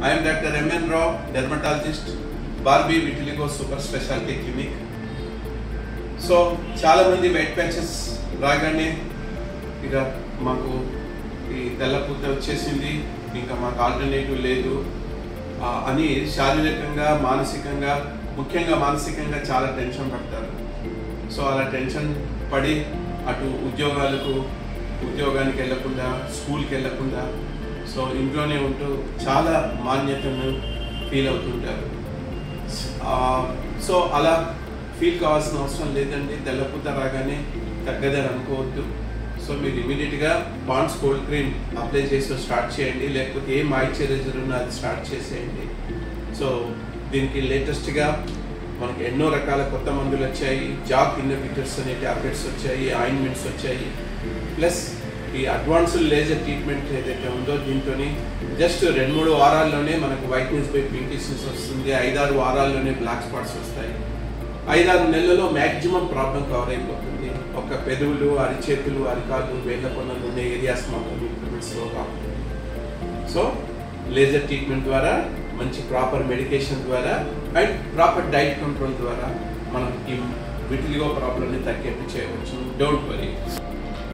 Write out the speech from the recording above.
I am Dr. M.N. Rao, dermatologist, Barbie Vitiligo Super Specialty Clinic. So, చాలా మంది white patches రాగానే ఇక మాకు ఈ తెల్లపూత వచ్చేసింది, ఇంకా మాకు ఆల్టర్నేటివ్ లేదు అని శారీరకంగా మానసికంగా ముఖ్యంగా మానసికంగా చాలా టెన్షన్ పడతారు. సో అలా టెన్షన్ పడి అటు ఉద్యోగానికి వెళ్ళకుండా స్కూల్కి వెళ్ళకుండా సో ఇంట్లోనే ఉంటూ చాలా మాన్యతను ఫీల్ అవుతుంటారు. సో అలా ఫీల్ కావాల్సిన అవసరం లేదండి. తెల్లపూత రాగానే తగ్గదని అనుకోవద్దు. సో మీరు ఇమీడియట్గా పాండ్స్ కోల్డ్ క్రీమ్ అప్లై చేసి స్టార్ట్ చేయండి, లేకపోతే ఏ మాయిశ్చరైజర్ ఉన్నా అది స్టార్ట్ చేసేయండి. సో దీనికి లేటెస్ట్గా మనకి ఎన్నో రకాల కొత్త మందులు వచ్చాయి. జాక్ ఇన్నోవేటర్స్ అనే ట్యాబ్లెట్స్ వచ్చాయి, ఆయింట్మెంట్స్ వచ్చాయి. ప్లస్ ఈ అడ్వాన్స్డ్ లేజర్ ట్రీట్మెంట్ ఏదైతే ఉందో దీంతో జస్ట్ 2-3 వారాల్లోనే మనకు వైట్నెస్ బై పింకిష్నెస్ వస్తుంది. 5-6 వారాల్లోనే బ్లాక్ స్పాట్స్ వస్తాయి. 5-6 నెలల్లో మ్యాక్సిమం ప్రాబ్లం కవర్ అయిపోతుంది. ఒక పెదవులు, అరిచేతులు, అరికాళ్ళు, వేళ్ళ కొనలు ఉన్న ఏరియాస్ మాత్రం ఇంప్రూవ్మెంట్స్లో కావాలి. సో లేజర్ ట్రీట్మెంట్ ద్వారా, మంచి ప్రాపర్ మెడికేషన్ ద్వారా అండ్ ప్రాపర్ డైట్ కంట్రోల్ ద్వారా మనం ఈ విటిలిగో ప్రాబ్లమ్ని తగ్గింపు చేయవచ్చు. Don't worry.